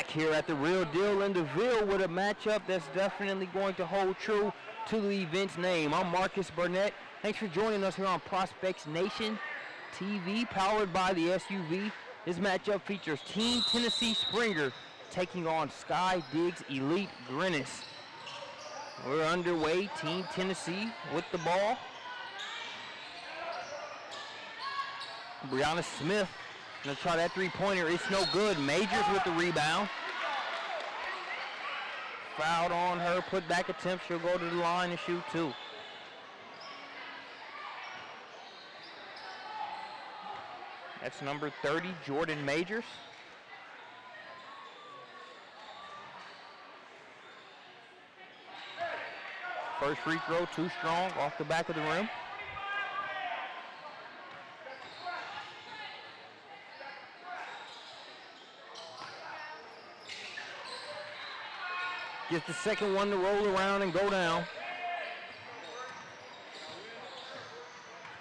Back here at the Real Deal in the Ville with a matchup that's definitely going to hold true to the event's name. I'm Marcus Burnett. Thanks for joining us here on ProspectsNation TV, powered by the SUV. This matchup features Team Tennessee Springer taking on Sky Diggs Elite Grennes. We're underway. Team Tennessee with the ball. Brianna Smith gonna try that three-pointer. It's no good. Majors with the rebound. Fouled on her. Put back attempt. She'll go to the line and shoot two. That's number 30, Jordan Majors. First free throw, too strong, off the back of the rim. Gets the second one to roll around and go down.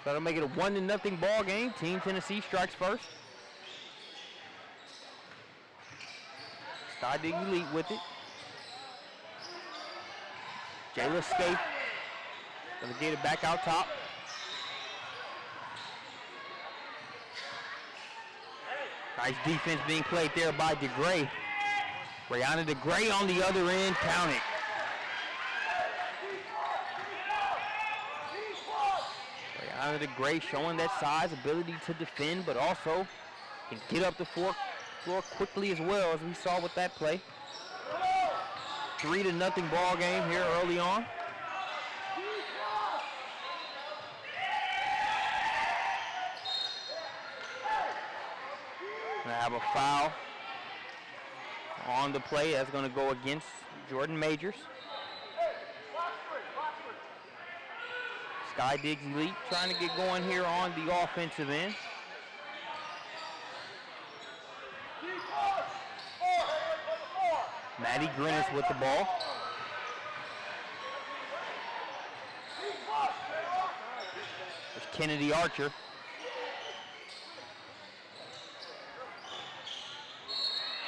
So that'll make it a 1-0 ball game. Team Tennessee strikes first. Sky Diggs Elite with it. JLHemingway gonna get it back out top. Nice defense being played there by DeGray. Brianna DeGray on the other end, count it. Brianna DeGray showing that size, ability to defend, but also can get up the floor quickly as well, as we saw with that play. 3-0 ball game here early on. Gonna have a foul on the play. That's going to go against Jordan Majors. Sky Diggs Elite trying to get going here on the offensive end. Maddie Grennes with the ball. There's Kennedy Archer.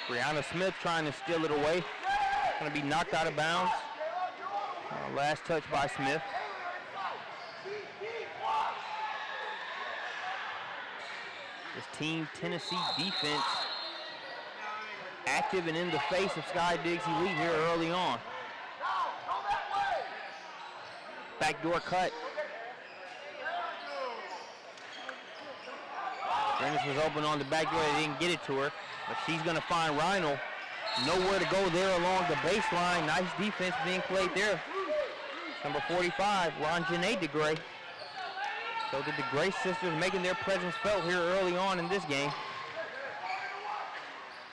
Brianna Smith trying to steal it away. Going to be knocked out of bounds. Last touch by Smith. This Team Tennessee defense active and in the face of Sky Diggs Elite here early on. Backdoor cut. Grennes was open on the backdoor. They didn't get it to her. But she's going to find Rhino. Nowhere to go there along the baseline. Nice defense being played there. Number 45, Ronjanae DeGray. So the DeGray sisters making their presence felt here early on in this game.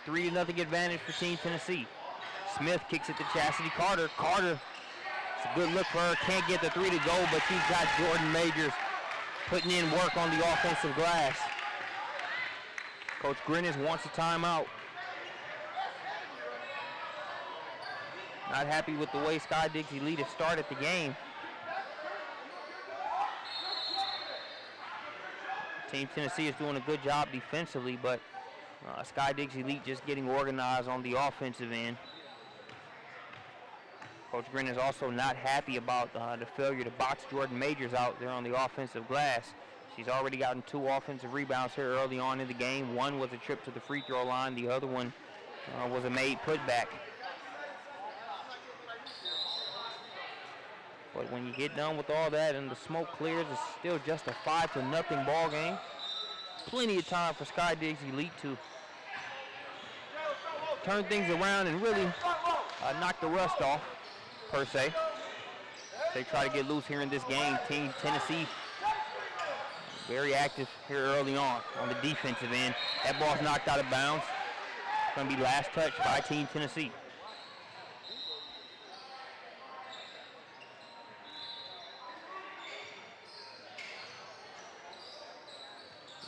3-0 advantage for Team Tennessee. Smith kicks it to Chastity Carter. Carter, it's a good look for her. Can't get the three to go, but she's got Jordan Majors putting in work on the offensive glass. Coach Grennes wants a timeout. Not happy with the way Sky Diggs Elite has started the game. Team Tennessee is doing a good job defensively, but Sky Diggs Elite just getting organized on the offensive end. Coach Grennes is also not happy about the failure to box Jordan Majors out there on the offensive glass. She's already gotten 2 offensive rebounds here early on in the game. One was a trip to the free throw line. The other one was a made putback. But when you get done with all that and the smoke clears, it's still just a 5-0 ball game. Plenty of time for Sky Diggs Elite to turn things around and really knock the rust off, per se. They try to get loose here in this game. Team Tennessee very active here early on the defensive end. That ball's knocked out of bounds. It's going to be last touch by Team Tennessee.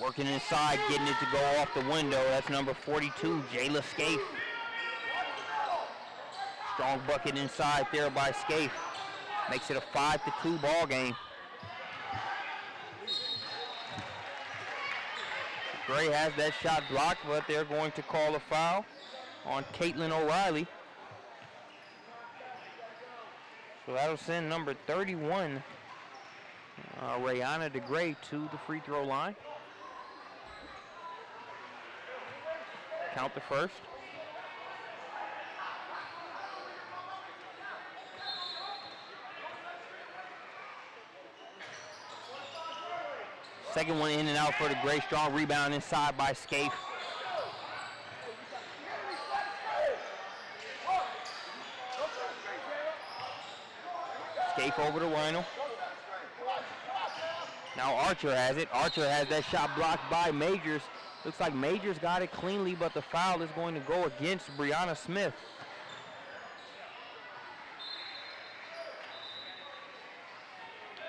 Working inside, getting it to go off the window. That's number 42, Jayla Scaife. Strong bucket inside there by Scaife. Makes it a 5-2 ball game. Gray has that shot blocked, but they're going to call a foul. on Caitlin O'Reilly. So that'll send number 31, Rayana DeGray, to the free throw line. Count the first. Second one in and out for DeGray. Strong rebound inside by Scaife. Scaife over to Rhino. Now Archer has it. Archer has that shot blocked by Majors. Looks like Majors got it cleanly, but the foul is going to go against Brianna Smith.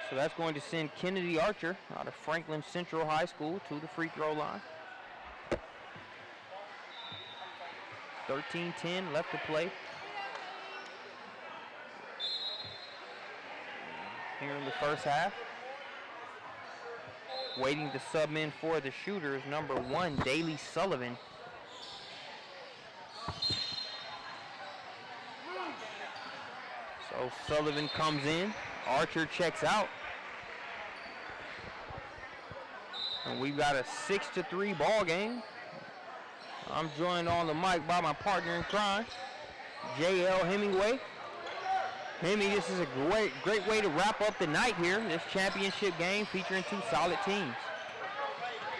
So that's going to send Kennedy Archer out of Franklin Central High School to the free throw line. 13-10 left to play here in the first half. Waiting to sub in for the shooters, number 1, Daly Sullivan. So Sullivan comes in, Archer checks out. And we've got a 6-3 ball game. I'm joined on the mic by my partner in crime, JLHemingway. Hemmy, this is a great way to wrap up the night here, this championship game featuring 2 solid teams.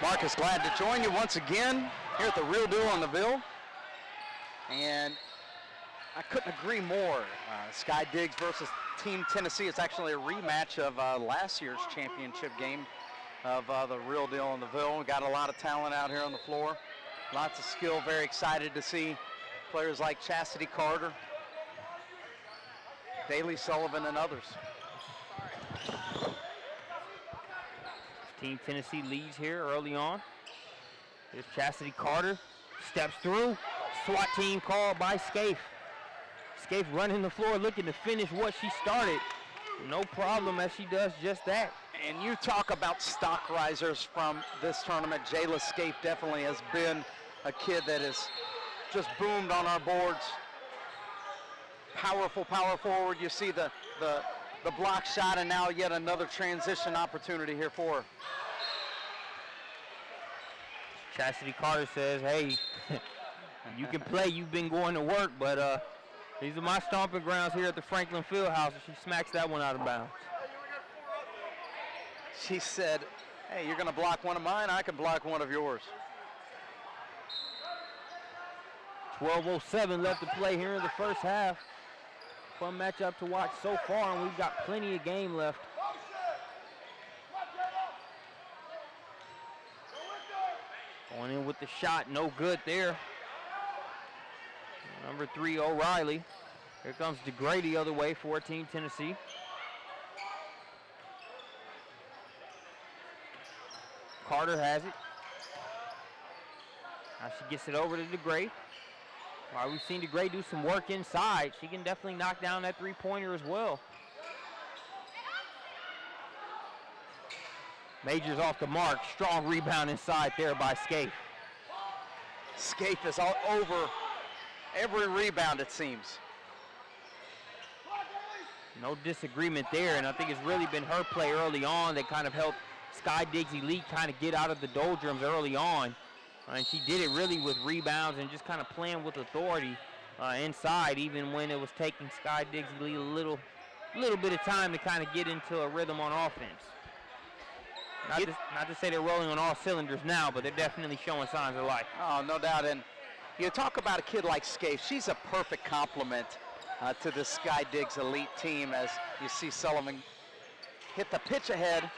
Marcus, glad to join you once again here at the Real Deal in the Ville. And I couldn't agree more. Sky Diggs versus Team Tennessee. It's actually a rematch of last year's championship game of the Real Deal in the Ville. We got a lot of talent out here on the floor. Lots of skill. Very excited to see players like Chastity Carter, Daly Sullivan, and others. Team Tennessee leads here early on. Here's Chastity Carter, steps through. SWAT team called by Scaife. Scaife running the floor looking to finish what she started. No problem as she does just that. And you talk about stock risers from this tournament. Jayla Scaife definitely has been a kid that has just boomed on our boards. Powerful power forward. You see the block shot, and now yet another transition opportunity here for her. Chastity Carter says, hey, you can play, you've been going to work, but these are my stomping grounds here at the Franklin Fieldhouse, and she smacks that one out of bounds. She said, hey, you're going to block one of mine, I can block one of yours. 12:07 left to play here in the first half. Fun matchup to watch so far, and we've got plenty of game left. Going in with the shot, no good there. Number 3, O'Reilly. Here comes DeGray the other way for Team Tennessee. Carter has it. Now she gets it over to DeGray. While we've seen DeGray do some work inside, she can definitely knock down that three-pointer as well. Majors off the mark. Strong rebound inside there by Scaife. Scaife is all over every rebound, it seems. No disagreement there, and I think it's really been her play early on that kind of helped Sky Diggs Elite kind of get out of the doldrums early on. And she did it really with rebounds and just kind of playing with authority inside, even when it was taking Sky Diggs Elite a little bit of time to kind of get into a rhythm on offense. Not to say they're rolling on all cylinders now, but they're definitely showing signs of life. Oh, no doubt. And you talk about a kid like Scaife. She's a perfect complement to the Sky Diggs Elite team, as you see Sullivan hit the pitch ahead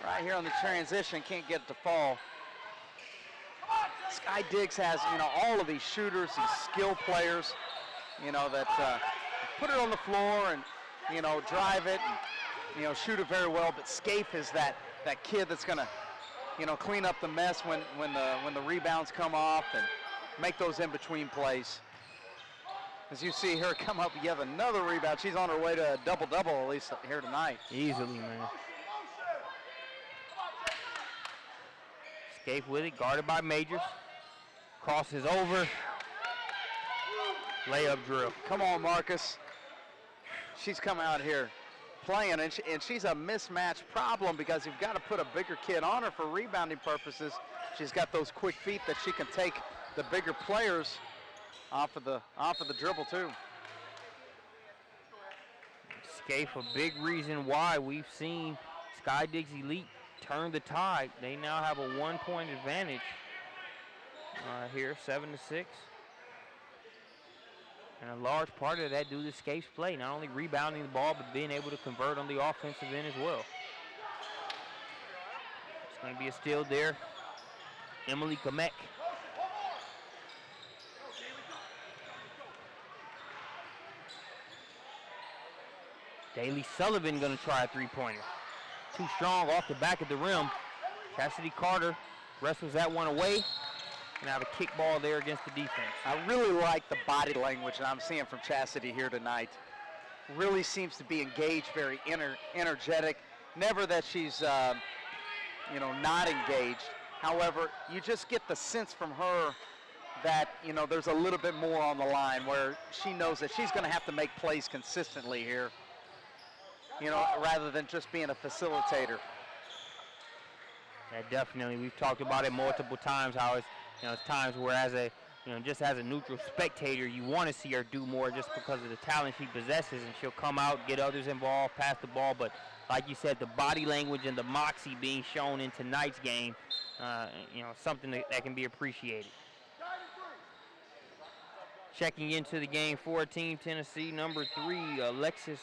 right here on the transition. Can't get it to fall. Sky Diggs has, all of these shooters, these skill players, that put it on the floor and, drive it and, shoot it very well. But Scaife is that kid that's going to, clean up the mess when the rebounds come off and make those in-between plays. As you see her come up, you have another rebound. She's on her way to a double-double, at least here tonight. Easily, man. Scaife with it, guarded by Majors. Crosses over. Layup drill. Come on, Marcus. She's come out here playing, and she's a mismatch problem because you've got to put a bigger kid on her for rebounding purposes. She's got those quick feet that she can take the bigger players off of the dribble too. Scaife, a big reason why we've seen Sky Diggs Elite turn the tide. They now have a 1-point advantage here, 7-6. And a large part of that due to Scaife's play, not only rebounding the ball, but being able to convert on the offensive end as well. It's going to be a steal there. Emily Kamek. Daly Sullivan going to try a three-pointer. Too strong off the back of the rim. Chastity Carter wrestles that one away. And have a kick ball there against the defense. I really like the body language that I'm seeing from Chastity here tonight. Really seems to be engaged, very energetic. Never that she's, not engaged. However, you just get the sense from her that, there's a little bit more on the line where she knows that she's going to have to make plays consistently here, rather than just being a facilitator. Yeah, definitely. We've talked about it multiple times, how it's, it's times where just as a neutral spectator, you want to see her do more just because of the talent she possesses, and she'll come out, get others involved, pass the ball. But like you said, the body language and the moxie being shown in tonight's game, something that can be appreciated. Checking into the game for Team Tennessee, number 3, Alexis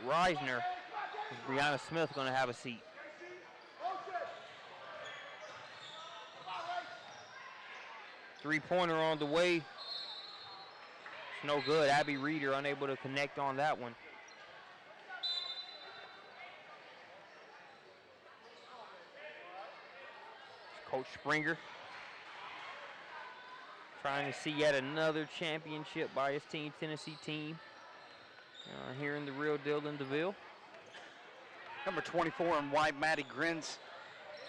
Reisner. Brianna Smith going to have a seat. Three-pointer on the way. It's no good. Abby Reeder unable to connect on that one. Coach Springer trying to see yet another championship by his Team Tennessee team here in the Real Deal in DeVille. Number 24 in white, Maddie Grennes,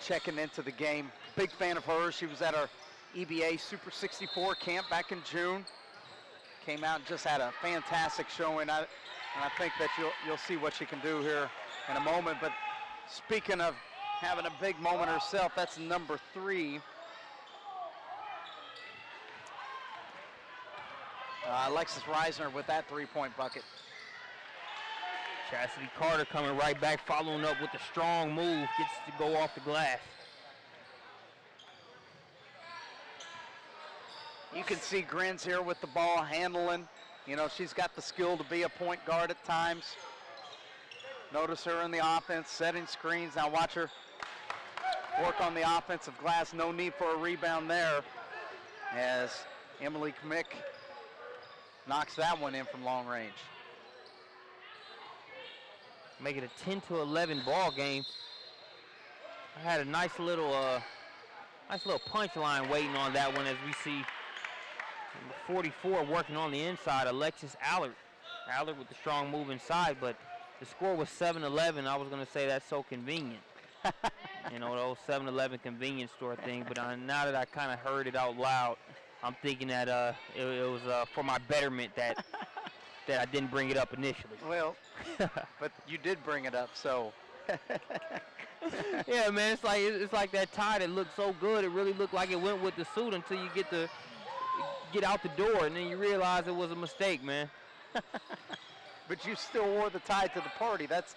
checking into the game. Big fan of hers. She was at our EBA Super 64 camp back in June. Came out and just had a fantastic showing. And I think that you'll see what she can do here in a moment. But speaking of having a big moment herself, that's number 3. Alexis Reisner with that three-point bucket. Chastity Carter coming right back, following up with a strong move, gets to go off the glass. You can see Grennes here with the ball handling. She's got the skill to be a point guard at times. Notice her in the offense, setting screens. Now watch her work on the offensive glass. No need for a rebound there as Emily Kmick knocks that one in from long range. Make it a 10-11 ball game. I had a nice little punchline waiting on that one as we see number 44 working on the inside, Alexis Allard. Allard with the strong move inside, but the score was 7-11. I was going to say that's so convenient. The old 7-Eleven convenience store thing, but now that I kind of heard it out loud, I'm thinking that it was for my betterment that I didn't bring it up initially. Well, but you did bring it up, so. Yeah, man, it's like that tie that looked so good. It really looked like it went with the suit until you get out the door, and then you realize it was a mistake, man. But you still wore the tie to the party. That's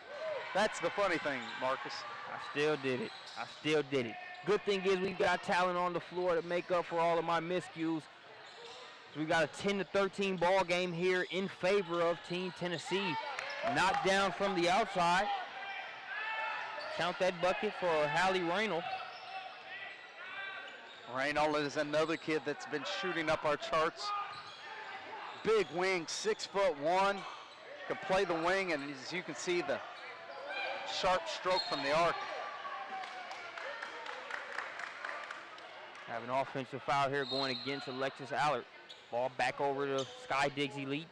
the funny thing, Marcus. I still did it. Good thing is we've got talent on the floor to make up for all of my miscues. So we got a 10-13 ball game here in favor of Team Tennessee. Knocked down from the outside. Count that bucket for Hallie Raynal. Raynal is another kid that's been shooting up our charts. Big wing, 6'1". Can play the wing, and as you can see, the sharp stroke from the arc. Have an offensive foul here going against Alexis Allard. Ball back over to Sky Diggs Elite.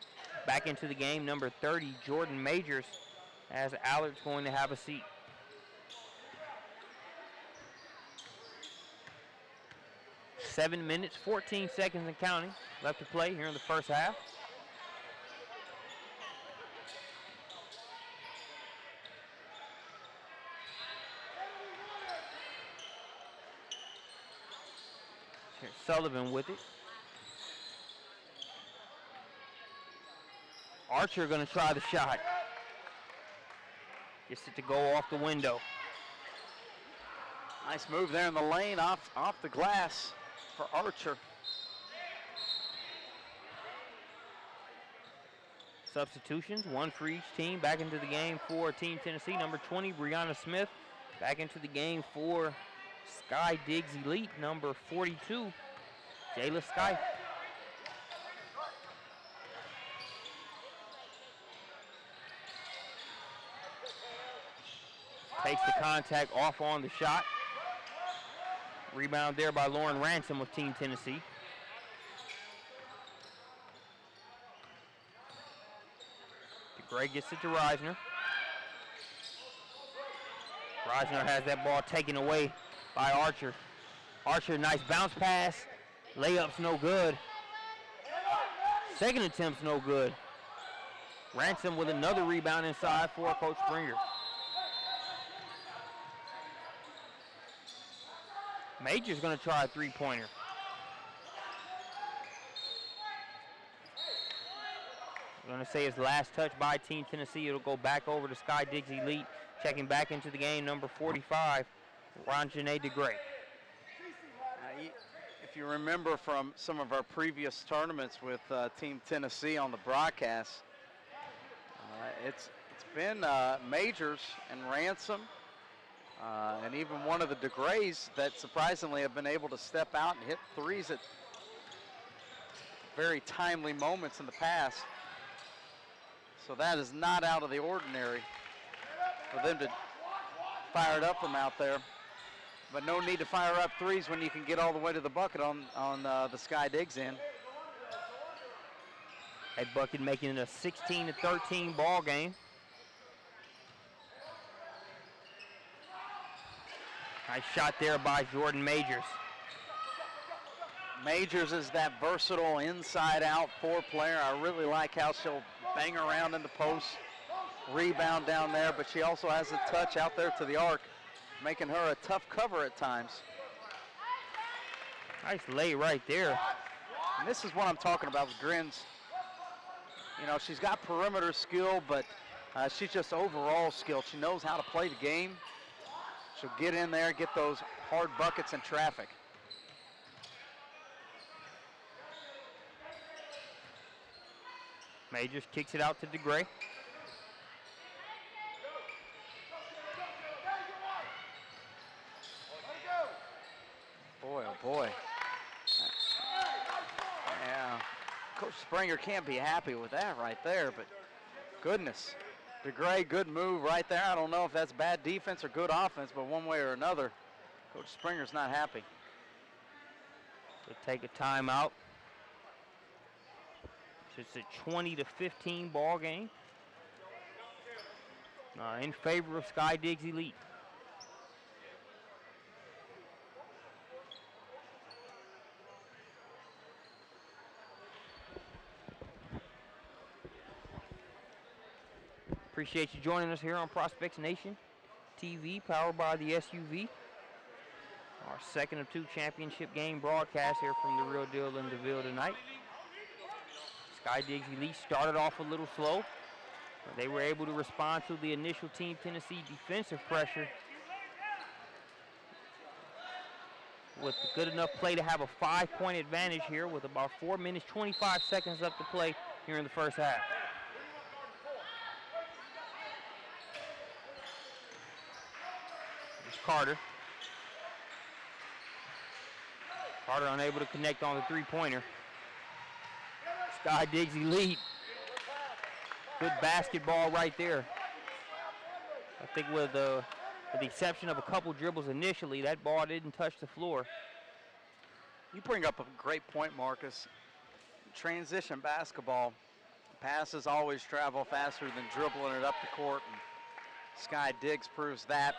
Back into the game, number 30, Jordan Majors, as Allard's going to have a seat. 7 minutes, 14 seconds and counting left to play here in the first half. Here's Sullivan with it. Archer going to try the shot. Gets it to go off the window. Nice move there in the lane, off the glass for Archer. Substitutions, one for each team. Back into the game for Team Tennessee. Number 20, Brianna Smith. Back into the game for Sky Diggs Elite. Number 42, Jayla Sky. Takes the contact off on the shot. Rebound there by Lauren Ransom of Team Tennessee. DeGray gets it to Reisner. Reisner has that ball taken away by Archer. Archer, nice bounce pass. Layup's no good. Second attempt's no good. Ransom with another rebound inside for Coach Springer. Major's going to try a three-pointer. I'm going to say his last touch by Team Tennessee. It'll go back over to Sky Diggs Elite. Checking back into the game, number 45, Ronjanae DeGray. If you remember from some of our previous tournaments with Team Tennessee on the broadcast, it's been Majors and Ransom, and even one of the DeGrays that surprisingly have been able to step out and hit threes at very timely moments in the past. So that is not out of the ordinary for them to fire it up from out there. But no need to fire up threes when you can get all the way to the bucket on the Sky Diggs end. That bucket making it a 16-13 ball game. Nice shot there by Jordan Majors. Majors is that versatile inside-out player. I really like how she'll bang around in the post, rebound down there, but she also has a touch out there to the arc, making her a tough cover at times. Nice lay right there. And this is what I'm talking about with Grennes. You know, she's got perimeter skill, but she's just overall skilled. She knows how to play the game. She'll get in there, get those hard buckets in traffic. Majors kicks it out to DeGray. Boy, oh boy. Yeah, Coach Springer can't be happy with that right there, but goodness. DeGray, good move right there. I don't know if that's bad defense or good offense, but one way or another, Coach Springer's not happy. We'll take a timeout. It's a 20-15 ball game in favor of Sky Diggs Elite. Appreciate you joining us here on Prospects Nation TV, powered by the SUV. Our second of two championship game broadcast here from the Real Deal in DeVille tonight. Sky Diggs Elite started off a little slow. They were able to respond to the initial Team Tennessee defensive pressure with good enough play to have a 5-point advantage here with about 4 minutes, 25 seconds left to play here in the first half. Here's Carter. Carter unable to connect on the three-pointer. Sky Diggs Elite. Good basketball right there. I think with the exception of a couple dribbles initially, that ball didn't touch the floor. You bring up a great point, Marcus. Transition basketball, passes always travel faster than dribbling it up the court, and Sky Diggs proves that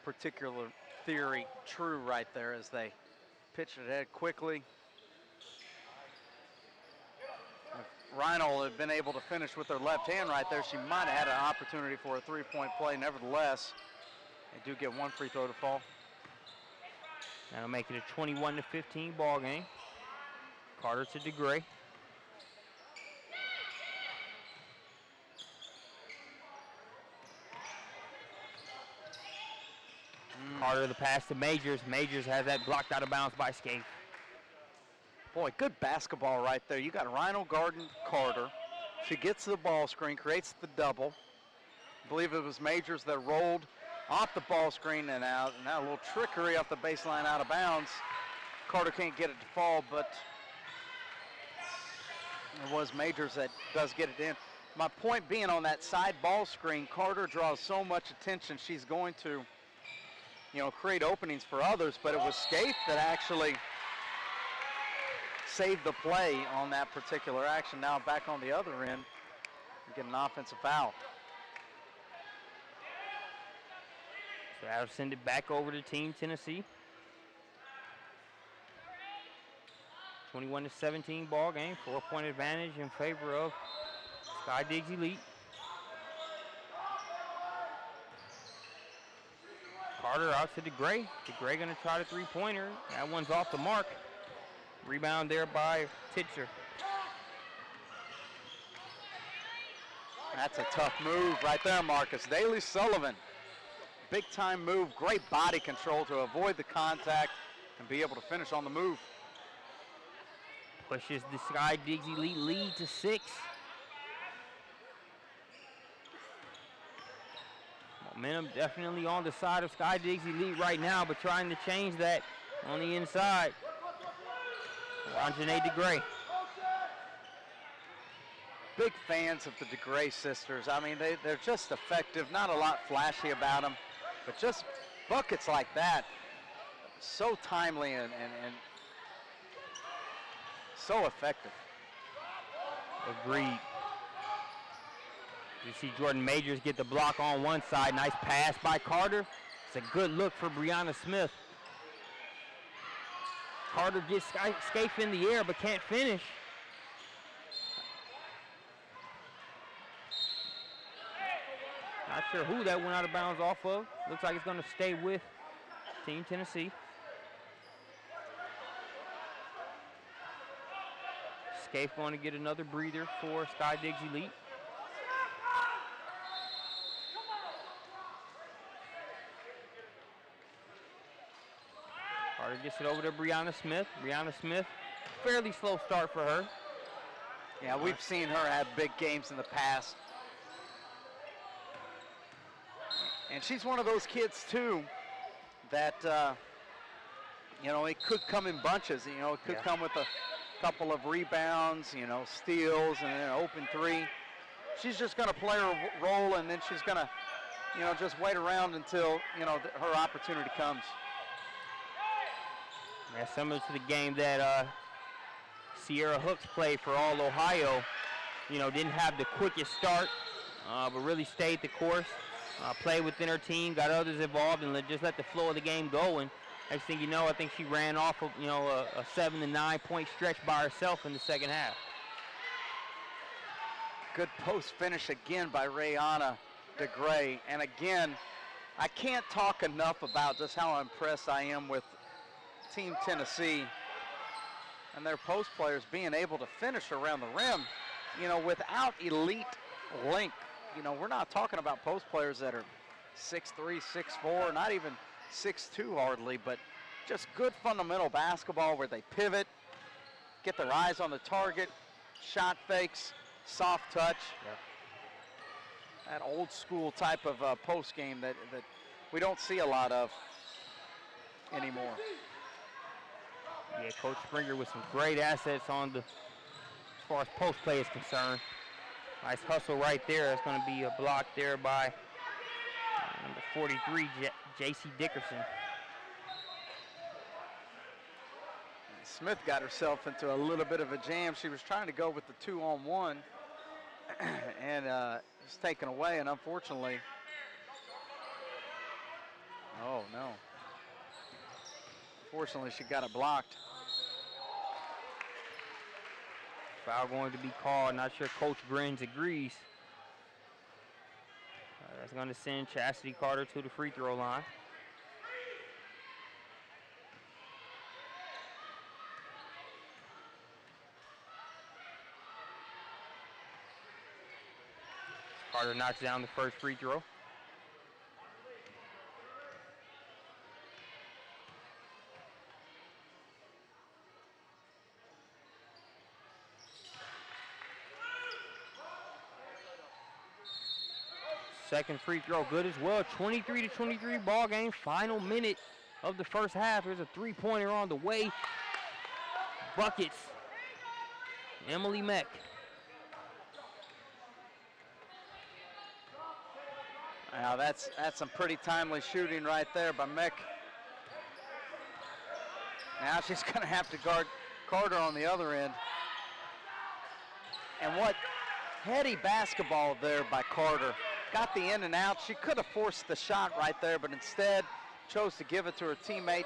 particular theory true right there as they pitched it ahead quickly. If Rhino had been able to finish with her left hand right there, she might have had an opportunity for a three-point play. Nevertheless, they do get one free throw to fall. That'll make it a 21-15 ball game. Carter to DeGray. Carter the pass to Majors. Majors has that blocked out of bounds by Scaife. Boy, good basketball right there. You got Rhino guarding Carter. She gets to the ball screen, creates the double. I believe it was Majors that rolled off the ball screen and out. And now a little trickery off the baseline out of bounds. Carter can't get it to fall, but it was Majors that does get it in. My point being, on that side ball screen, Carter draws so much attention. She's going to, you know, create openings for others, but it was Scaife that actually saved the play on that particular action. Now back on the other end, we get an offensive foul. So that'll send it back over to Team Tennessee. 21-17 ball game, 4-point advantage in favor of Sky Diggs Elite. Carter out to DeGray. DeGray gonna try the three-pointer. That one's off the mark. Rebound there by Titcher. That's a tough move right there, Marcus. Daly Sullivan. Big time move, great body control to avoid the contact and be able to finish on the move. Pushes the Sky Diggs Elite lead to 6. Momentum definitely on the side of Sky Diggs Elite right now, but trying to change that on the inside. Ranjanae DeGray. Big fans of the DeGray sisters. I mean, they're just effective, not a lot flashy about them, but just buckets like that, so timely and so effective. Agreed. You see Jordan Majors get the block on one side. Nice pass by Carter. It's a good look for Brianna Smith. Carter gets Scaife in the air but can't finish. Not sure who that went out of bounds off of. Looks like it's going to stay with Team Tennessee. Scaife going to get another breather for Sky Diggs Elite. Carter gets it over to Brianna Smith. Brianna Smith, fairly slow start for her. Yeah, we've seen her have big games in the past. And she's one of those kids, too, that, you know, it could come in bunches. You know, it could come with a couple of rebounds, you know, steals, and an open three. She's just going to play her role, and then she's going to, you know, just wait around until, you know, her opportunity comes. Yeah, similar to the game that Sierra Hooks played for All Ohio. You know, didn't have the quickest start, but really stayed the course. Played within her team, got others involved, and just let the flow of the game go. And next thing you know, I think she ran off of, you know, a 7 to 9 point stretch by herself in the second half. Good post finish again by Rayana DeGray. And again, I can't talk enough about just how impressed I am with Team Tennessee and their post players being able to finish around the rim, you know, without elite length. You know, we're not talking about post players that are 6'3", 6'4", not even 6'2" hardly, but just good fundamental basketball where they pivot, get their eyes on the target, shot fakes, soft touch. That old school type of post game that we don't see a lot of anymore. Yeah, Coach Springer with some great assets on the, as far as post play is concerned. Nice hustle right there. It's going to be a block there by number 43, J.C. Dickerson. Smith got herself into a little bit of a jam. She was trying to go with the 2-on-1 and it was taken away, and unfortunately, Fortunately, she got it blocked. Foul going to be called. Not sure Coach Grennes agrees. That's going to send Chastity Carter to the free throw line. Carter knocks down the first free throw. Second free throw good as well. 23-23 ball game. Final minute of the first half. There's a three-pointer on the way. Buckets. Emily Meck. Now that's some pretty timely shooting right there by Meck. Now she's going to have to guard Carter on the other end. And what heady basketball there by Carter. Got the in and out. She could have forced the shot right there, but instead chose to give it to her teammate.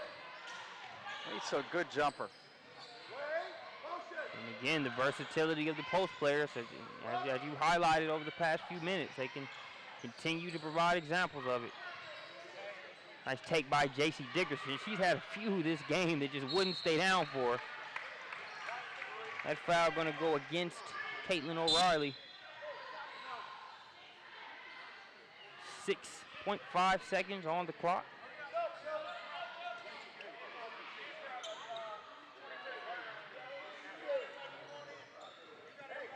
It's a good jumper. And again, the versatility of the post players, as you highlighted over the past few minutes, they can continue to provide examples of it. Nice take by J.C. Dickerson. She's had a few this game that just wouldn't stay down for her. That foul going to go against Caitlin O'Reilly. 6.5 seconds on the clock.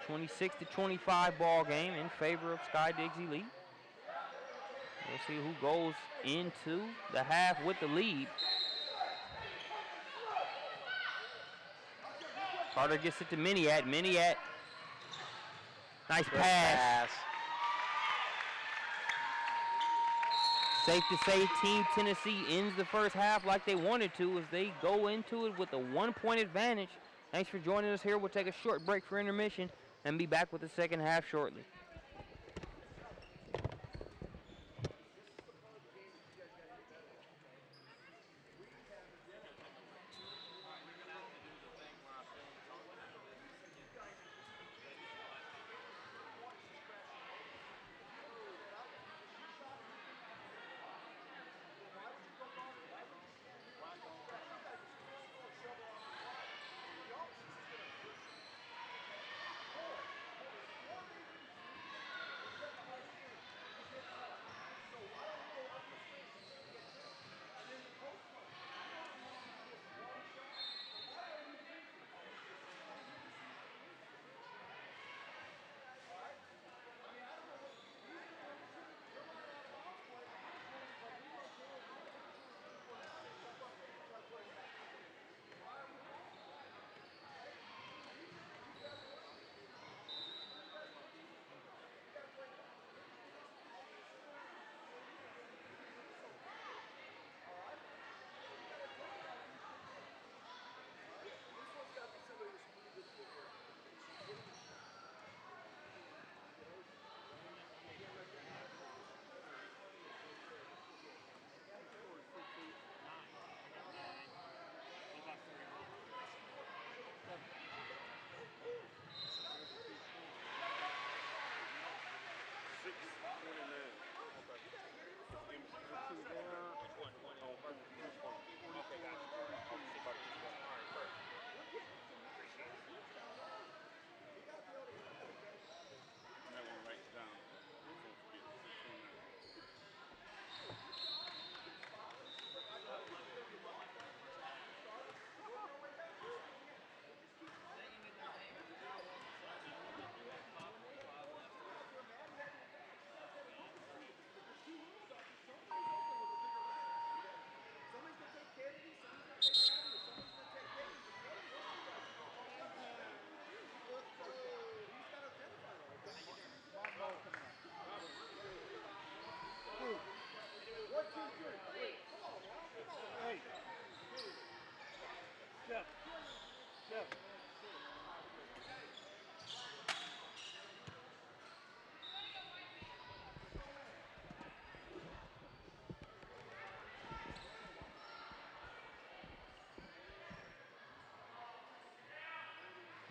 (26-25) ball game in favor of Sky Diggs Elite. We'll see who goes into the half with the lead. Carter gets it to Miniat. Miniat. Nice pass. Safe to say Team Tennessee ends the first half like they wanted to as they go into it with a 1-point advantage. Thanks for joining us here. We'll take a short break for intermission and be back with the second half shortly.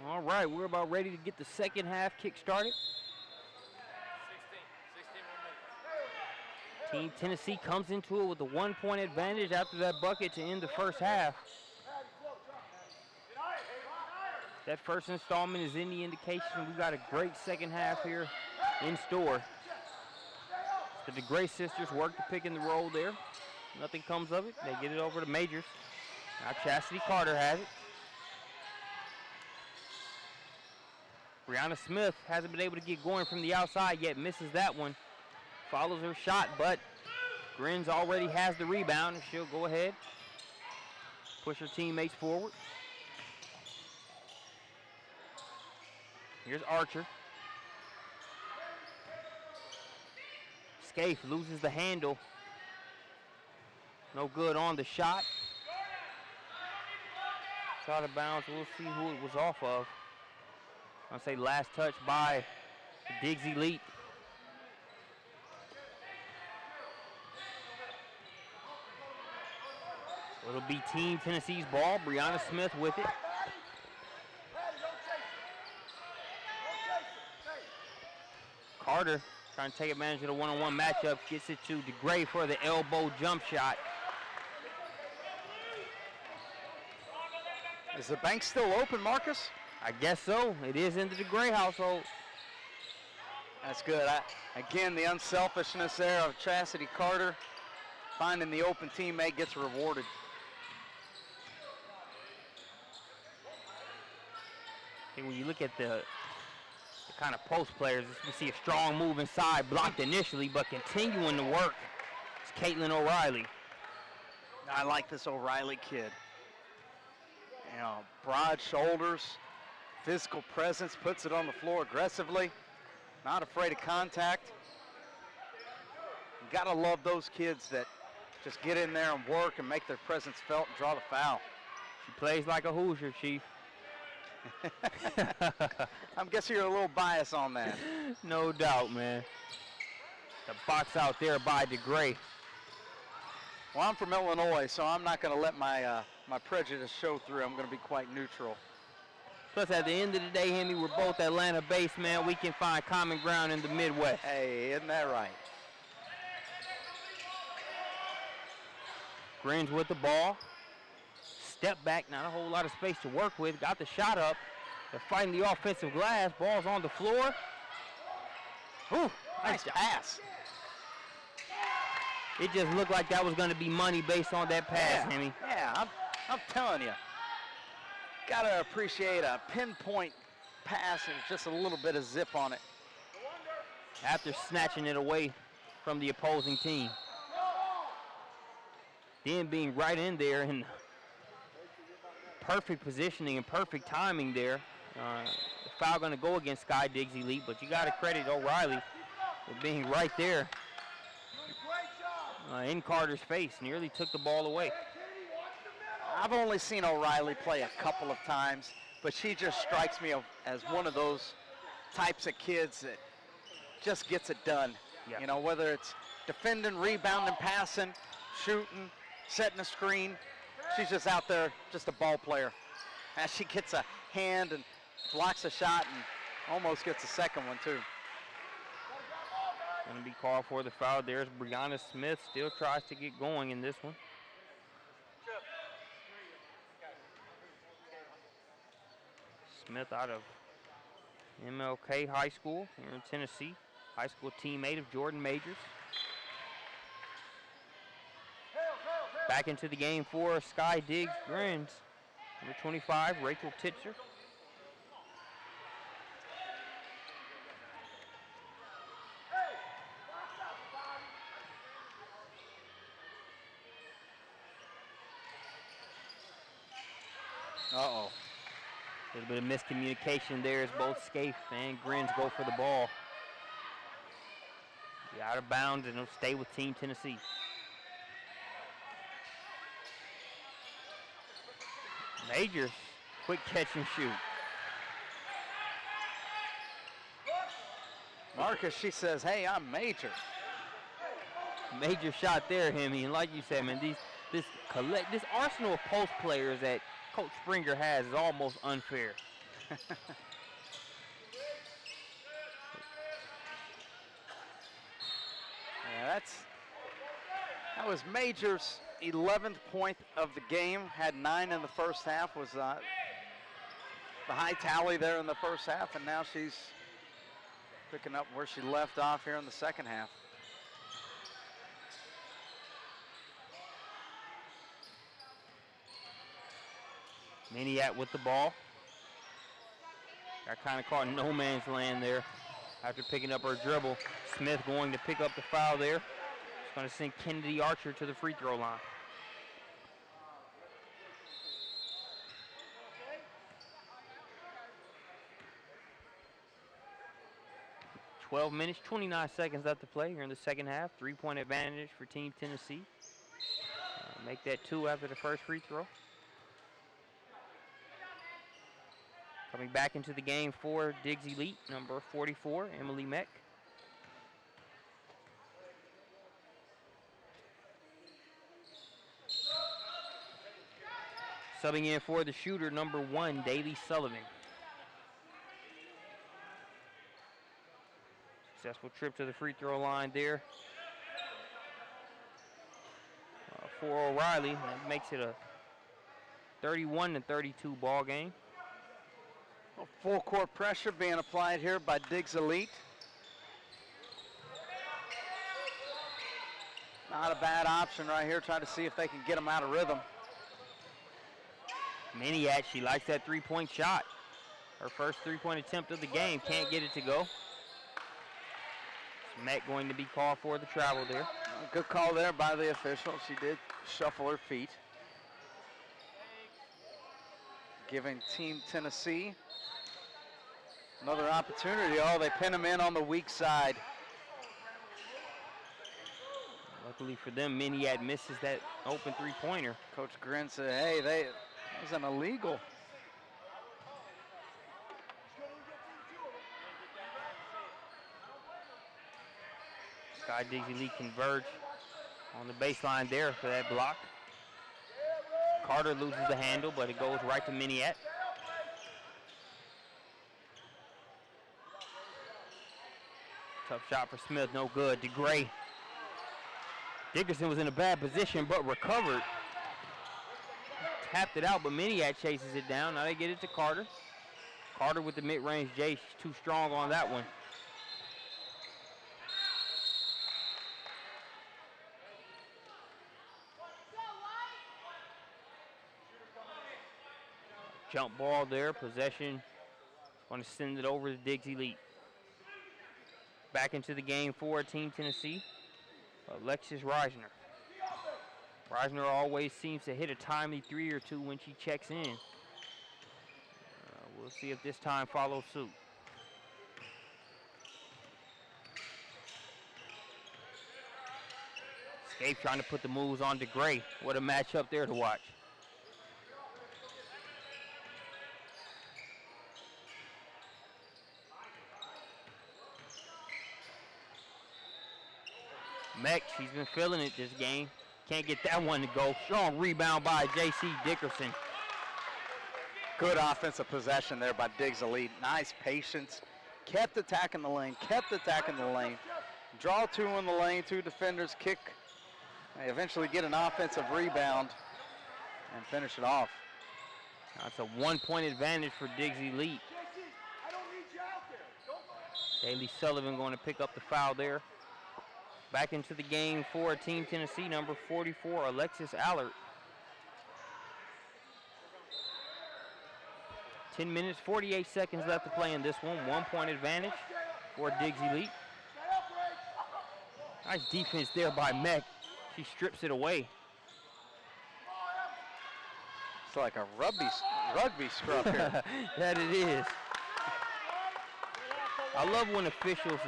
All right, we're about ready to get the second half kick started. 16 Team Tennessee comes into it with a 1-point advantage after that bucket to end the first half. That first installment is any indication we got a great second half here in store. The DeGray sisters work the pick and the roll there. Nothing comes of it. They get it over to Majors. Now Chastity Carter has it. Brianna Smith hasn't been able to get going from the outside yet, misses that one. Follows her shot, but Grennes already has the rebound, and she'll go ahead, push her teammates forward. Here's Archer. Scaife loses the handle. No good on the shot. It's out of bounds. We'll see who it was off of. I'll say last touch by the Diggs Elite. It'll be Team Tennessee's ball. Brianna Smith with it. Carter trying to take advantage of the one-on-one matchup. Gets it to DeGray for the elbow jump shot. Is the bank still open, Marcus? I guess so. It is into the DeGray household. That's good. Again, the unselfishness there of Chastity Carter. Finding the open teammate gets rewarded. And when you look at the kind of post players, we see a strong move inside, blocked initially, but continuing to work. It's Caitlin O'Reilly. I like this O'Reilly kid. You know, broad shoulders, physical presence, puts it on the floor aggressively, not afraid of contact. You gotta love those kids that just get in there and work and make their presence felt and draw the foul. She plays like a Hoosier, Chief. I'm guessing you're a little biased on that. No doubt, man. The box out there by DeGray. Well, I'm from Illinois, so I'm not going to let my my prejudice show through. I'm going to be quite neutral. Plus, at the end of the day, Hemi, we're both Atlanta-based, man. We can find common ground in the Midwest. Hey, isn't that right? Grennes with the ball. Step back, not a whole lot of space to work with. Got the shot up. They're fighting the offensive glass. Ball's on the floor. Ooh, nice pass. It just looked like that was going to be money based on that pass, Hemi. Yeah, I'm telling you. Got to appreciate a pinpoint pass and just a little bit of zip on it. After snatching it away from the opposing team. Then being right in there and perfect positioning and perfect timing there. The foul going to go against Sky Diggs Elite, but you got to credit O'Reilly for being right there in Carter's face. Nearly took the ball away. I've only seen O'Reilly play a couple of times, but she just strikes me as one of those types of kids that just gets it done. Yeah. You know, whether it's defending, rebounding, passing, shooting, setting a screen. She's just out there, just a ball player. As she gets a hand and blocks a shot and almost gets a second one too. Going to be called for the foul. There's Brianna Smith. Still tries to get going in this one. Smith out of MLK High School here in Tennessee. High school teammate of Jordan Majors. Back into the game for Sky Diggs Grennes. Number 25, Rachel Titzer. Uh-oh. A little bit of miscommunication there as both Scaife and Grennes go for the ball. Be out of bounds and it'll stay with Team Tennessee. Majors, quick catch and shoot. Marcus, she says, hey, I'm Major. Major shot there, Hemi. And like you said, man, this arsenal of post players that Coach Springer has is almost unfair. Yeah, that was Major's 11th point of the game. Had 9 in the first half. Was the high tally there in the first half, and now she's picking up where she left off here in the second half. Maniat with the ball. Got kind of caught in no man's land there after picking up her dribble. Smith going to pick up the foul there. It's going to send Kennedy Archer to the free throw line. "12 minutes, 29 seconds left to play here in the second half. 3-point advantage for Team Tennessee. Make that 2 after the first free throw. Coming back into the game for Diggs Elite, number 44, Emily Meck. Subbing in for the shooter, number 1, Daly Sullivan. Successful trip to the free throw line there for O'Reilly. That makes it a 31-32 ball game. Full court pressure being applied here by Diggs Elite. Not a bad option right here, trying to see if they can get them out of rhythm. Maniat, she likes that 3-point shot. Her first 3-point attempt of the game, can't get it to go. Matt going to be called for the travel there. Good call there by the official. She did shuffle her feet. Giving Team Tennessee another opportunity. Oh, they pin them in on the weak side. Luckily for them, Maniat misses that open 3-pointer. Coach Grennes said, hey, that was an illegal. Sky Diggs Elite converge on the baseline there for that block. Carter loses the handle, but it goes right to Maniat. Tough shot for Smith, no good. DeGray. Dickerson was in a bad position, but recovered. Tapped it out, but Maniat chases it down. Now they get it to Carter. Carter with the mid-range J. She's too strong on that one. Jump ball there, possession. Going to send it over to Diggs Elite. Back into the game for Team Tennessee, Alexis Reisner. Reisner always seems to hit a timely 3 or 2 when she checks in. We'll see if this time follows suit. Escape trying to put the moves on DeGray. What a matchup there to watch. Meck, she's been feeling it this game. Can't get that one to go. Strong rebound by J.C. Dickerson. Good offensive possession there by Diggs Elite. Nice patience. Kept attacking the lane, kept attacking the lane. Draw 2 in the lane, 2 defenders kick. They eventually get an offensive rebound and finish it off. That's a 1-point advantage for Diggs Elite. Daly Sullivan going to pick up the foul there. Back into the game for Team Tennessee, number 44, Alexis Allard. 10 minutes, 48 seconds left to play in this one. 1-point advantage for Diggs Elite. Nice defense there by Meck. She strips it away. It's like a rugby scrub here. That it is. I love when officials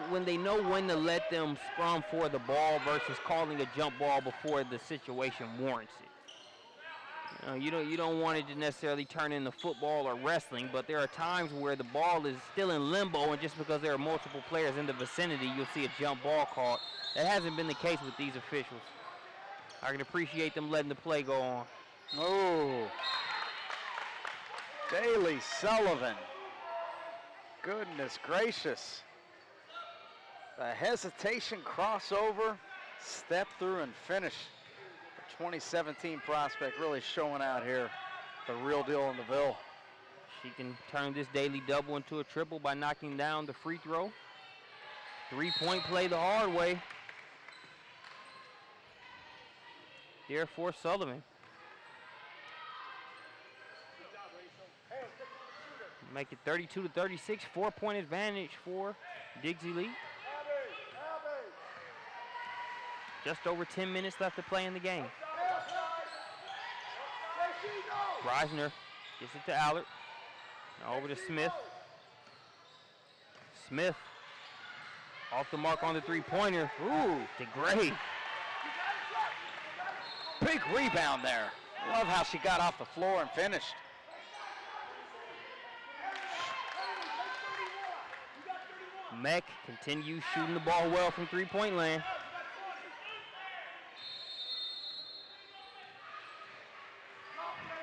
when they know when to let them scrum for the ball versus calling a jump ball before the situation warrants it. You don't want it to necessarily turn into football or wrestling, but there are times where the ball is still in limbo, and just because there are multiple players in the vicinity, you'll see a jump ball called. That hasn't been the case with these officials. I can appreciate them letting the play go on. Oh. Daly Sullivan. Goodness gracious. The hesitation crossover, step through and finish. The 2017 prospect really showing out here. The real deal in the Ville. She can turn this daily double into a triple by knocking down the free throw. 3-point play the hard way. Here for Sullivan. Make it 32-36, 4-point advantage for Diggs Elite. Just over 10 minutes left to play in the game. Reisner gets it to Allard. Now over to Smith. Smith off the mark on the three-pointer. Ooh, to Gray. Big rebound there. Love how she got off the floor and finished. Meck continues shooting the ball well from three-point land.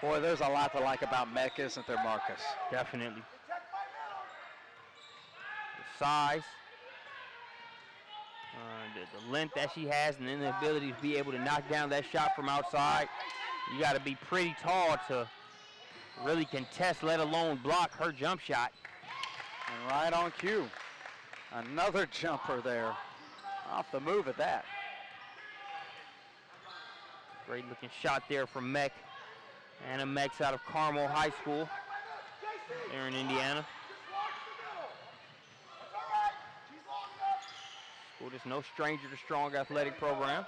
Boy, there's a lot to like about Meck, isn't there, Marcus? Definitely. The size, the length that she has, and then the ability to be able to knock down that shot from outside. You got to be pretty tall to really contest, let alone block her jump shot. And right on cue. Another jumper there. Off the move at that. Great looking shot there from Meck. Anna Meck's out of Carmel High School there in Indiana. School is no stranger to strong athletic programs.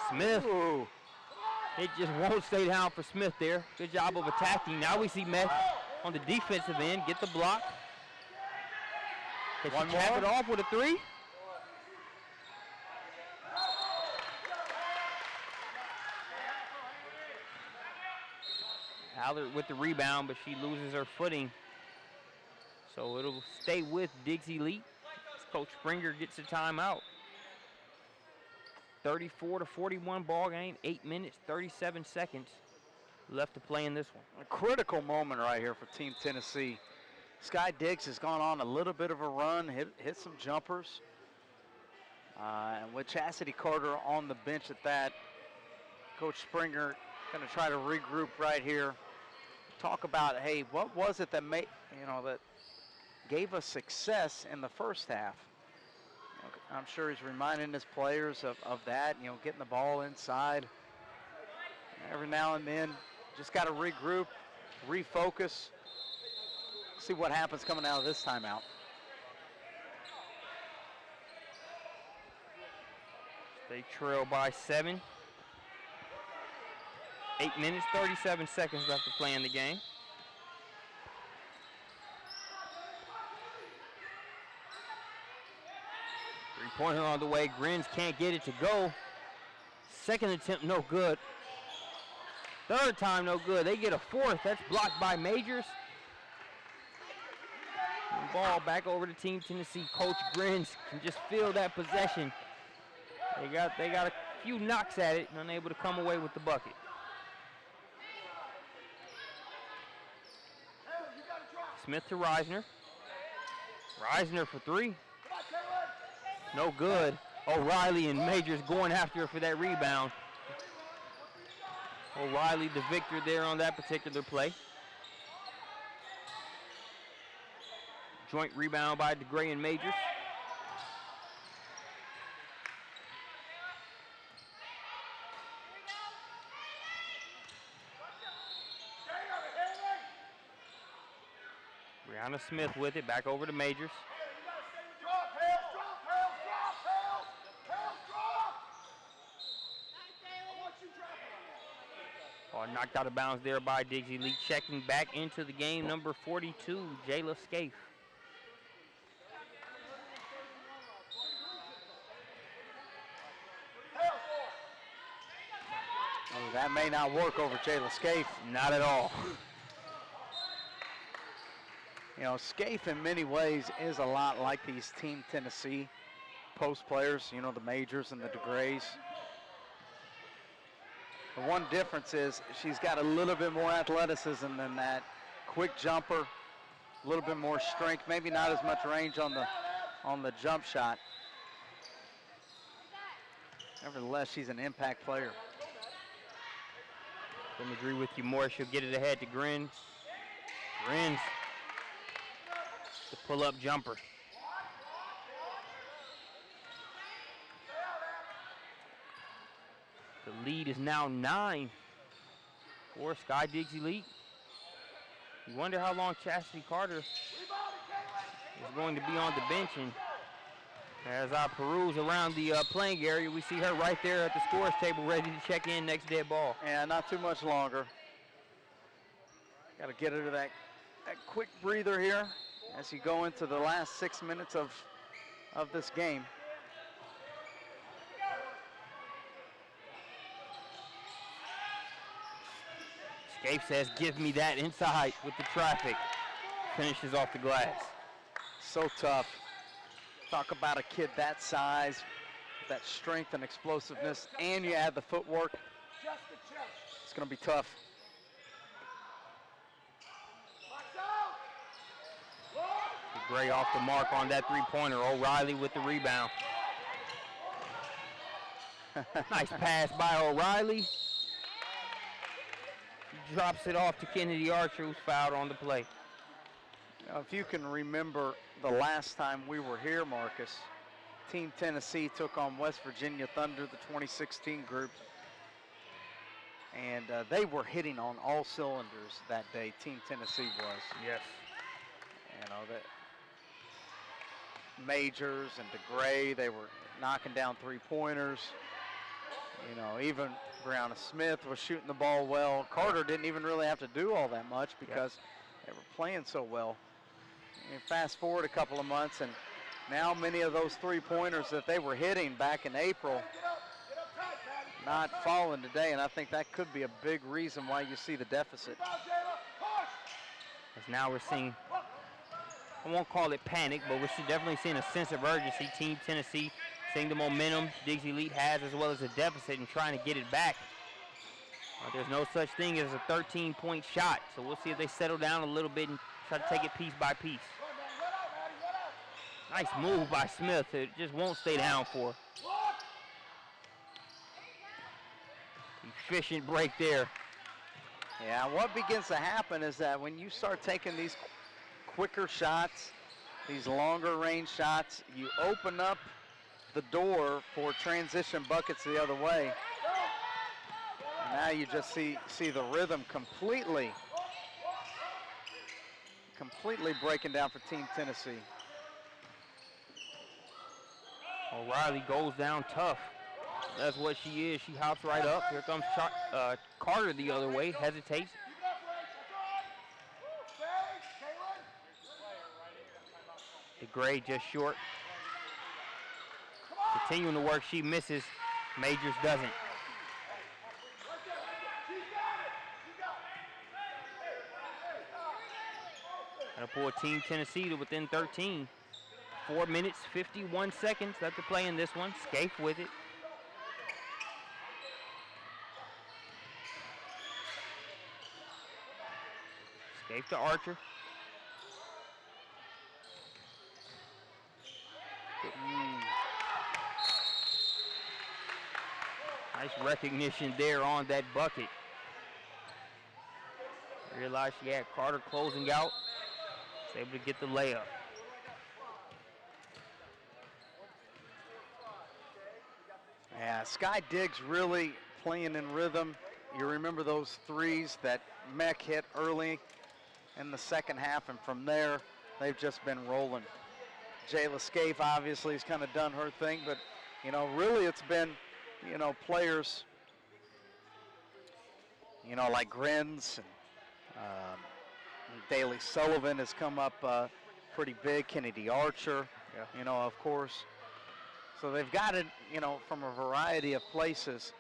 Smith. Ooh. It just won't stay down for Smith there. Good job of attacking. Now we see Meck on the defensive end get the block. Can she cap it off with a three? Allard with the rebound, but she loses her footing. So it'll stay with Diggs Elite as Coach Springer gets a timeout. 34-41 ball game, 8 minutes, 37 seconds left to play in this one. A critical moment right here for Team Tennessee. Sky Diggs has gone on a little bit of a run, hit some jumpers. And with Chastity Carter on the bench at that, Coach Springer going to try to regroup right here. Talk about, hey, what was it that that gave us success in the first half? I'm sure he's reminding his players of that, getting the ball inside. Every now and then, just got to regroup, refocus, see what happens coming out of this timeout. They trail by 7. 8 minutes, 37 seconds left to play in the game. Three-pointer on the way. Grennes can't get it to go. Second attempt, no good. Third time, no good. They get a fourth. That's blocked by Majors. And ball back over to Team Tennessee. Coach Grennes can just feel that possession. They got a few knocks at it and unable to come away with the bucket. Smith to Reisner. Reisner for three. No good. O'Reilly and Majors going after her for that rebound. O'Reilly the victor there on that particular play. Joint rebound by DeGray and Majors. Brianna Smith with it, back over to Majors. Oh, knocked out of bounds there by Diggs Elite. Checking back into the game, number 42, Jayla Scaife. Oh, that may not work over Jayla Scaife. Not at all. Scaife in many ways is a lot like these Team Tennessee post players, the Majors and the DeGrays. The one difference is she's got a little bit more athleticism than that quick jumper, a little bit more strength, maybe not as much range on the jump shot. Nevertheless, she's an impact player. Couldn't agree with you more. She'll get it ahead to Grennes. Grennes, the pull-up jumper. The lead is now 9 for Sky Diggs Elite. You wonder how long Chastity Carter is going to be on the bench. And as I peruse around the playing area, we see her right there at the scores table ready to check in next dead ball. And not too much longer. Got to get her to that quick breather here as you go into the last 6 minutes of this game. Scape says, give me that inside with the traffic. Finishes off the glass. So tough. Talk about a kid that size, that strength and explosiveness, and you add the footwork. It's going to be tough. Gray off the mark on that three-pointer. O'Reilly with the rebound. Nice pass by O'Reilly. Drops it off to Kennedy Archer, who's fouled on the play. Now, if you can remember the last time we were here, Marcus, Team Tennessee took on West Virginia Thunder, the 2016 group. And they were hitting on all cylinders that day, Team Tennessee was. Yes. You know, that Majors and DeGray, they were knocking down three-pointers. You know, even Brianna Smith was shooting the ball well. Carter didn't even really have to do all that much because they were playing so well. And fast forward a couple of months, and now many of those three-pointers that they were hitting back in April not falling today, and I think that could be a big reason why you see the deficit. As now we're seeing, I won't call it panic, but we're definitely seeing a sense of urgency. Team Tennessee seeing the momentum Diggs Elite has, as well as a deficit, and trying to get it back. There's no such thing as a 13-point shot, so we'll see if they settle down a little bit and try to take it piece by piece. Nice move by Smith. It just won't stay down for her. Efficient break there. Yeah, what begins to happen is that when you start taking these quicker shots, these longer range shots, you open up the door for transition buckets the other way. And now you just see the rhythm completely breaking down for Team Tennessee. O'Reilly goes down tough. That's what she is. She hops right up. Here comes Carter the other way, hesitates. DeGray just short. Continuing to work, she misses. Majors doesn't. Gonna pull Team Tennessee to within 13. 4 minutes, 51 seconds left to play in this one. Scape with it. Scape to Archer. Nice recognition there on that bucket. Realized she had Carter closing out. Was able to get the layup. Yeah, Sky Diggs really playing in rhythm. You remember those threes that Meck hit early in the second half, and from there, they've just been rolling. Jayla Scaife obviously has kind of done her thing, but, you know, really it's been, you know, players, you know, like Grennes and Daly Sullivan has come up pretty big. Kennedy Archer, you know, of course. So they've got it, you know, from a variety of places.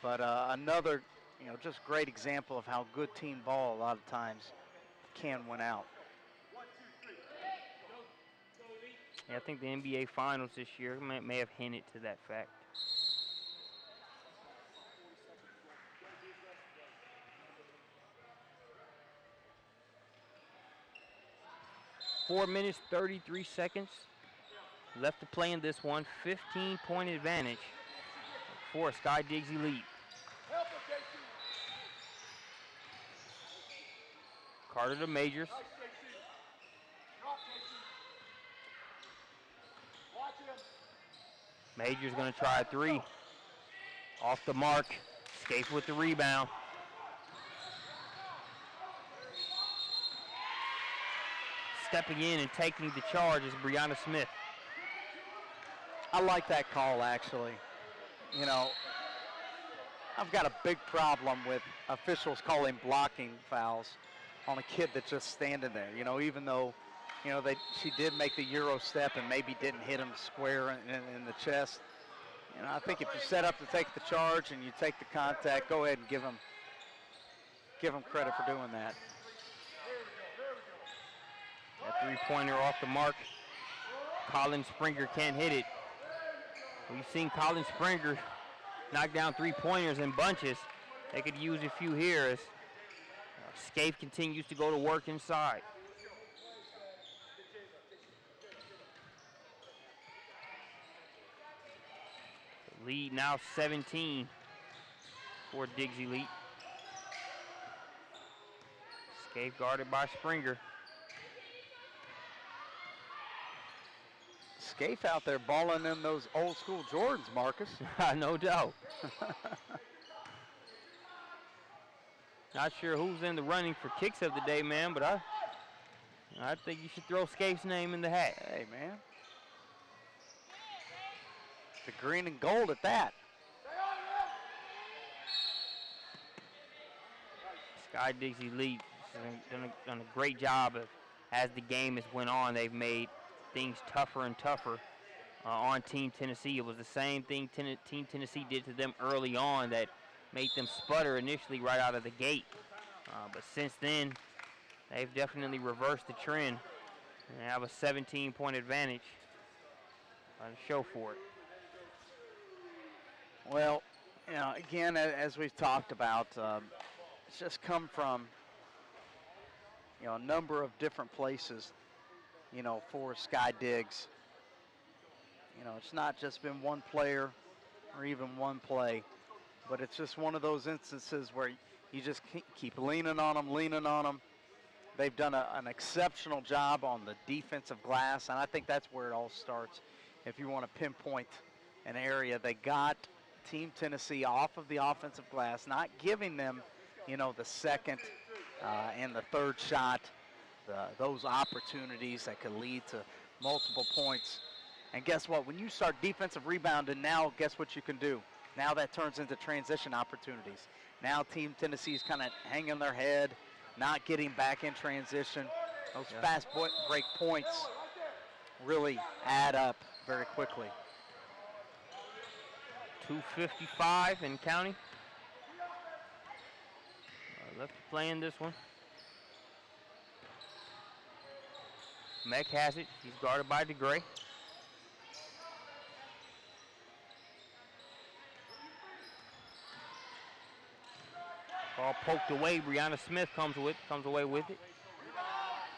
But another, you know, just great example of how good team ball a lot of times can win out. Yeah, I think the NBA Finals this year may have hinted to that fact. 4 minutes, 33 seconds left to play in this one. 15-point advantage for Sky Diggs Elite. Carter to Majors. Majors going to try a three. Off the mark. Scaife with the rebound. Stepping in and taking the charge is Brianna Smith. I like that call, actually. You know, I've got a big problem with officials calling blocking fouls on a kid that's just standing there. You know, even though, you know, she did make the Euro step and maybe didn't hit him square in the chest. You know, I think if you set up to take the charge and you take the contact, go ahead and give him credit for doing that. That three-pointer off the mark. Colin Springer can't hit it. We've seen Colin Springer knock down three-pointers in bunches. They could use a few here as Scaife continues to go to work inside. The lead now 17 for Diggs Elite. Scaife guarded by Springer. Scaife out there balling in those old school Jordans, Marcus. No doubt. Not sure who's in the running for kicks of the day, man, but I think you should throw Scaife's name in the hat. Hey, man. The green and gold at that. Sky Diggs Elite has done a great job of, as the game has went on, they've made things tougher and tougher on Team Tennessee. It was the same thing Team Tennessee did to them early on that made them sputter initially right out of the gate. But since then, they've definitely reversed the trend and have a 17-point advantage to show for it. Well, you know, again, as we've talked about, it's just come from, you know, a number of different places, you know, for Sky Diggs. You know, it's not just been one player or even one play, but it's just one of those instances where you just keep leaning on them. They've done an exceptional job on the defensive glass, and I think that's where it all starts. If you want to pinpoint an area, they got Team Tennessee off of the offensive glass, not giving them, you know, the second and the third shot, those opportunities that could lead to multiple points. And guess what? When you start defensive rebounding, now guess what you can do? Now that turns into transition opportunities. Now Team Tennessee's kind of hanging their head, not getting back in transition. Those fast break points really add up very quickly. 2:55 and counting. Left to play in this one. Meck has it. He's guarded by DeGray. Ball poked away. Brianna Smith comes away with it.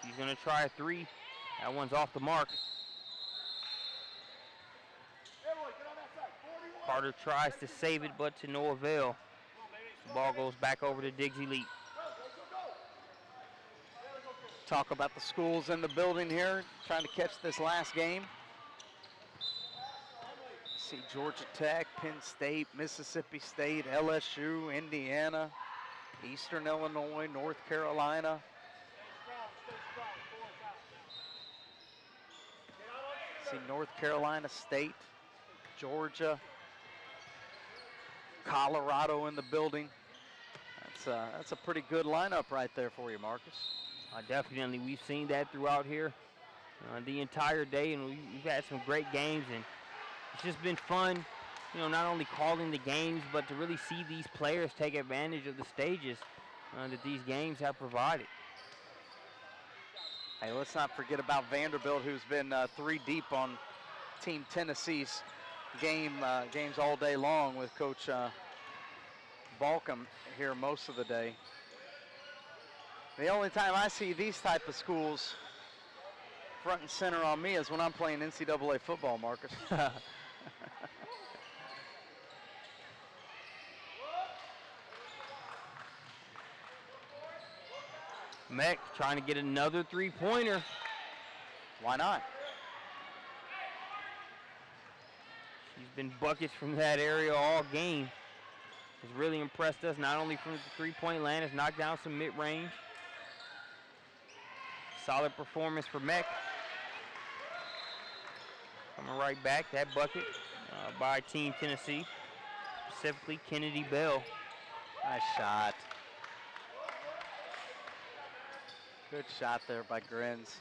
He's going to try a three. That one's off the mark. Carter tries to save it, but to no avail. The ball goes back over to Diggs Elite. Talk about the schools in the building here, trying to catch this last game. See Georgia Tech, Penn State, Mississippi State, LSU, Indiana, Eastern Illinois, North Carolina. See North Carolina State, Georgia, Colorado in the building. That's a pretty good lineup right there for you, Marcus. Definitely, we've seen that throughout here the entire day, and we've had some great games, and it's just been fun, you know, not only calling the games, but to really see these players take advantage of the stages that these games have provided. Hey, let's not forget about Vanderbilt, who's been three deep on Team Tennessee's games all day long with Coach Balcom here most of the day. The only time I see these type of schools front and center on me as when I'm playing NCAA football, Marcus. Meck trying to get another three-pointer. Why not? She's been buckets from that area all game. Has really impressed us, not only from the three-point land, has knocked down some mid-range. Solid performance for Meck. Coming right back, that bucket by Team Tennessee, specifically Kennedy Bell. Nice shot. Good shot there by Grennes.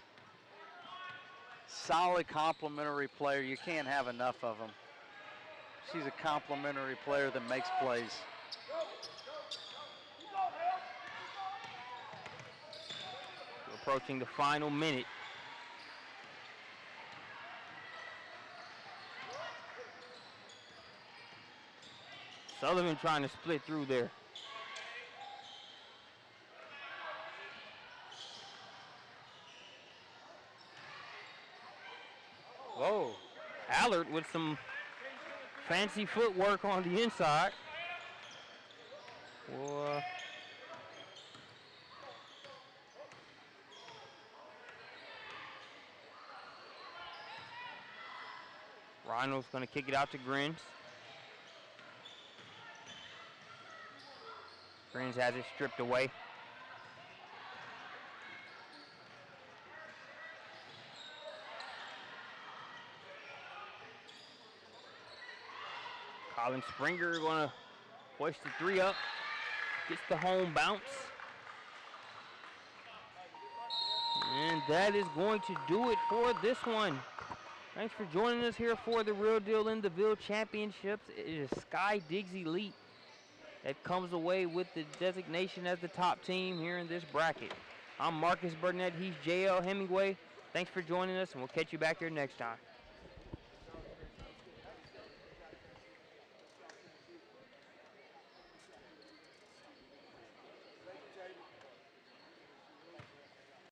Solid complimentary player. You can't have enough of them. She's a complimentary player that makes plays. We're approaching the final minute. Sullivan trying to split through there. Whoa. Allard with some fancy footwork on the inside. Whoa. Rhino's going to kick it out to Grennes. Grennes has it stripped away. Colin Springer going to hoist the three up. Gets the home bounce. And that is going to do it for this one. Thanks for joining us here for the Real Deal in the Ville Championships. It is Sky Diggs Elite that comes away with the designation as the top team here in this bracket. I'm Marcus Burnett. He's JL Hemingway. Thanks for joining us, and we'll catch you back here next time.